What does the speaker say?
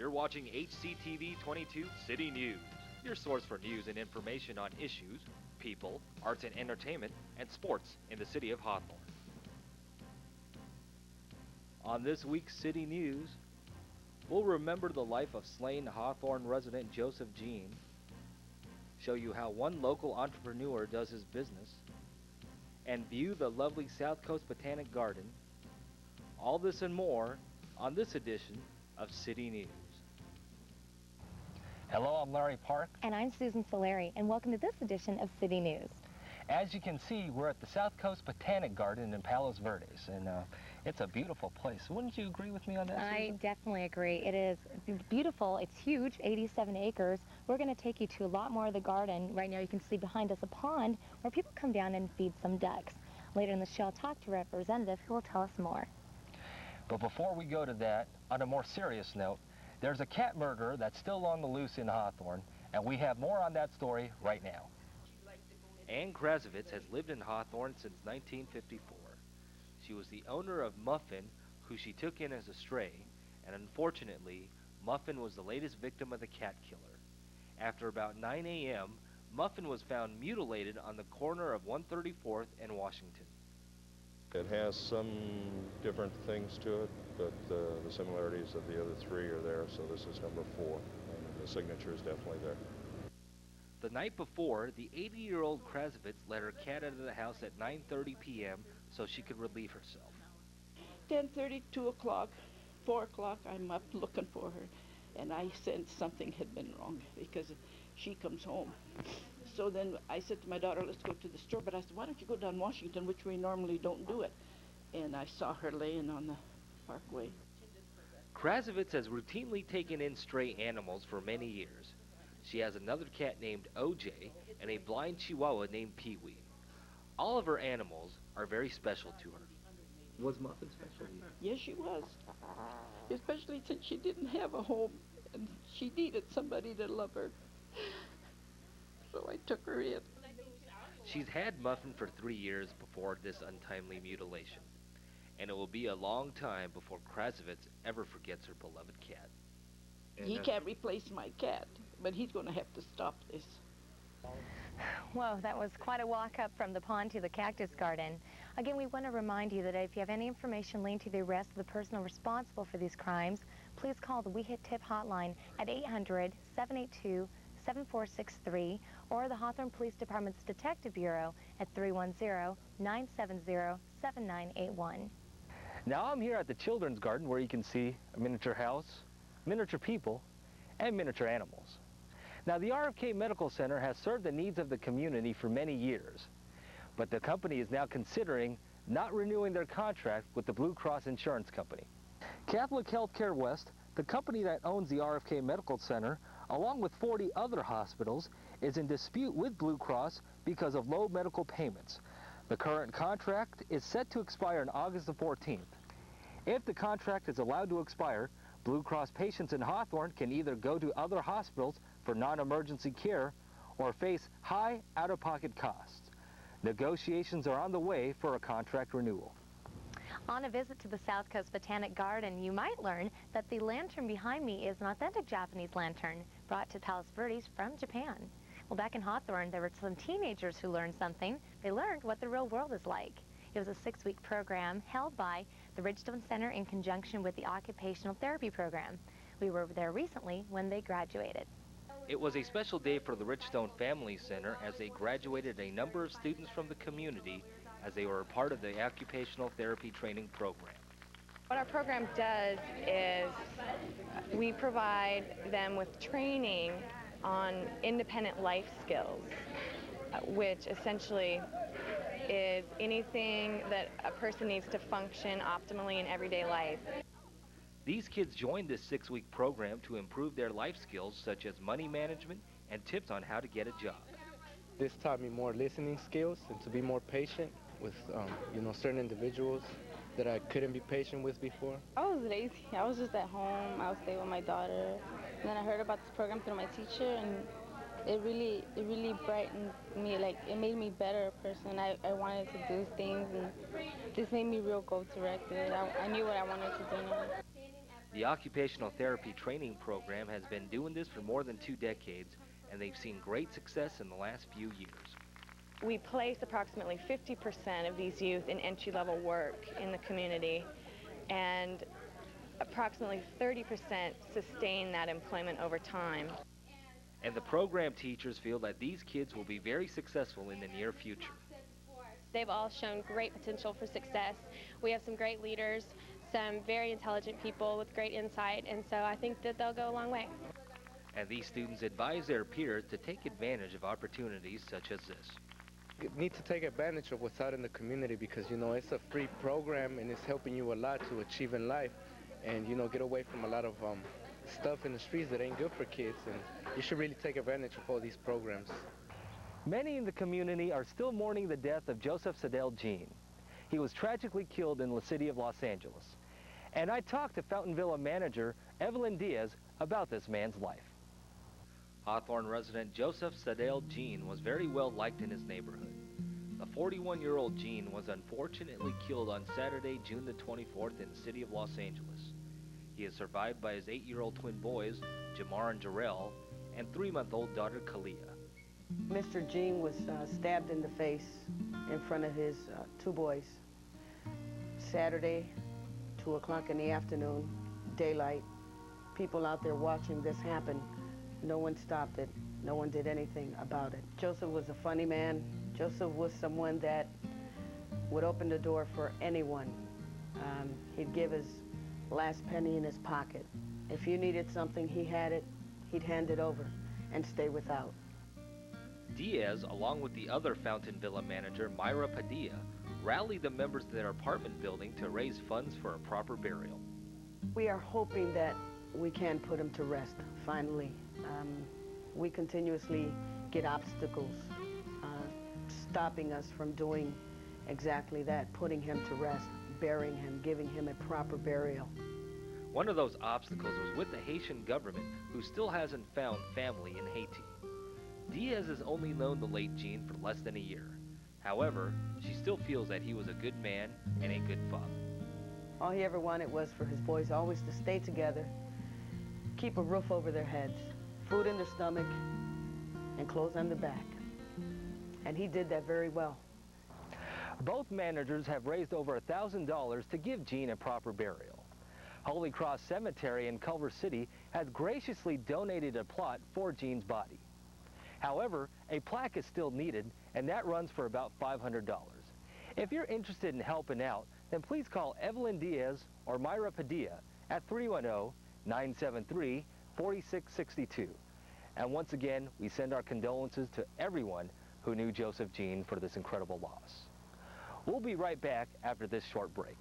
You're watching HCTV 22 City News, your source for news and information on issues, people, arts and entertainment, and sports in the city of Hawthorne. On this week's City News, we'll remember the life of slain Hawthorne resident Joseph Jean, show you how one local entrepreneur does his business, and view the lovely South Coast Botanic Garden. All this and more on this edition of City News. Hello, I'm Larry Park. And I'm Susan Solari, and welcome to this edition of City News. As you can see, we're at the South Coast Botanic Garden in Palos Verdes, and it's a beautiful place. Wouldn't you agree with me on that, Susan? I definitely agree. It is beautiful. It's huge, 87 acres. We're going to take you to a lot more of the garden. Right now you can see behind us a pond where people come down and feed some ducks. Later in the show, I'll talk to a representative who will tell us more. But before we go to that, on a more serious note, there's a cat murderer that's still on the loose in Hawthorne, and we have more on that story right now. Ann Krasovitz has lived in Hawthorne since 1954. She was the owner of Muffin, who she took in as a stray, and unfortunately, Muffin was the latest victim of the cat killer. After about 9 a.m., Muffin was found mutilated on the corner of 134th and Washington. It has some different things to it, but the similarities of the other three are there, so this is number 4, and the signature is definitely there. The night before, the 80-year-old Krasovitz let her cat out of the house at 9:30 p.m. so she could relieve herself. 10:30, 2 o'clock, 4 o'clock, I'm up looking for her, and I sensed something had been wrong because she comes home. So then I said to my daughter, let's go to the store, but I said, why don't you go down Washington, which we normally don't do it. And I saw her laying on the parkway. Krasovitz has routinely taken in stray animals for many years. She has another cat named OJ and a blind chihuahua named Pee-wee. All of her animals are very special to her. Was Muffin special to you? Yes, she was. Especially since she didn't have a home and she needed somebody to love her. So I took her in. She's had Muffin for 3 years before this untimely mutilation, and it will be a long time before Krasovitz ever forgets her beloved cat. He can't replace my cat, but he's going to have to stop this. Whoa, that was quite a walk up from the pond to the cactus garden. Again, we want to remind you that if you have any information linked to the arrest of the person responsible for these crimes, please call the We Hit Tip hotline at 800-782-7463 or the Hawthorne Police Department's Detective Bureau at 310-970-7981. Now I'm here at the Children's Garden where you can see a miniature house, miniature people, and miniature animals. Now the RFK Medical Center has served the needs of the community for many years, but the company is now considering not renewing their contract with the Blue Cross Insurance Company. Catholic Healthcare West, the company that owns the RFK Medical Center, along with 40 other hospitals, is in dispute with Blue Cross because of low medical payments. The current contract is set to expire on August the 14th. If the contract is allowed to expire, Blue Cross patients in Hawthorne can either go to other hospitals for non-emergency care or face high out-of-pocket costs. Negotiations are on the way for a contract renewal. On a visit to the South Coast Botanic Garden, you might learn that the lantern behind me is an authentic Japanese lantern brought to Palos Verdes from Japan. Well, back in Hawthorne, there were some teenagers who learned something. They learned what the real world is like. It was a 6-week program held by the Ridgestone Center in conjunction with the Occupational Therapy Program. We were there recently when they graduated. It was a special day for the Ridgestone Family Center as they graduated a number of students from the community as they were a part of the Occupational Therapy Training Program. What our program does is we provide them with training on independent life skills, which essentially is anything that a person needs to function optimally in everyday life. These kids joined this 6-week program to improve their life skills such as money management and tips on how to get a job. This taught me more listening skills and to be more patient with certain individuals that I couldn't be patient with before. I was lazy. I was just at home. I would stay with my daughter. And then I heard about this program through my teacher, and it really brightened me. Like, it made me a better person. I wanted to do things, and this made me real goal-directed. I knew what I wanted to do now. The occupational therapy training program has been doing this for more than 2 decades, and they've seen great success in the last few years. We place approximately 50% of these youth in entry-level work in the community, and approximately 30% sustain that employment over time. And the program teachers feel that these kids will be very successful in the near future. They've all shown great potential for success. We have some great leaders, some very intelligent people with great insight, and so I think that they'll go a long way. And these students advise their peers to take advantage of opportunities such as this. You need to take advantage of what's out in the community because, you know, it's a free program and it's helping you a lot to achieve in life and, you know, get away from a lot of stuff in the streets that ain't good for kids, and you should really take advantage of all these programs. Many in the community are still mourning the death of Joseph Sadell Jean. He was tragically killed in the city of Los Angeles. And I talked to Fountain Villa manager Evelyn Diaz about this man's life. Hawthorne resident Joseph Sadell Jean was very well liked in his neighborhood. The 41-year-old Jean was unfortunately killed on Saturday, June the 24th in the city of Los Angeles. He is survived by his 8-year-old twin boys, Jamar and Jarrell, and 3-month-old daughter, Kalia. Mr. Jean was stabbed in the face in front of his 2 boys. Saturday, 2 o'clock in the afternoon, daylight. People out there watching this happen. No one stopped it. No one did anything about it. Joseph was a funny man. Joseph was someone that would open the door for anyone. He'd give his last penny in his pocket. If you needed something, he had it. He'd hand it over and stay without. Diaz, along with the other Fountain Villa manager, Myra Padilla, rallied the members of their apartment building to raise funds for a proper burial. We are hoping that we can put him to rest, finally. We continuously get obstacles stopping us from doing exactly that, putting him to rest, burying him, giving him a proper burial. One of those obstacles was with the Haitian government, who still hasn't found family in Haiti. Diaz has only known the late Jean for less than a year. However, she still feels that he was a good man and a good father. All he ever wanted was for his boys always to stay together, keep a roof over their heads, food in their stomach, and clothes on their back. And he did that very well. Both managers have raised over $1,000 to give Jean a proper burial. Holy Cross Cemetery in Culver City has graciously donated a plot for Jean's body. However, a plaque is still needed, and that runs for about $500. If you're interested in helping out, then please call Evelyn Diaz or Myra Padilla at 310-973-4662. And once again, we send our condolences to everyone who knew Joseph Jean for this incredible loss. We'll be right back after this short break.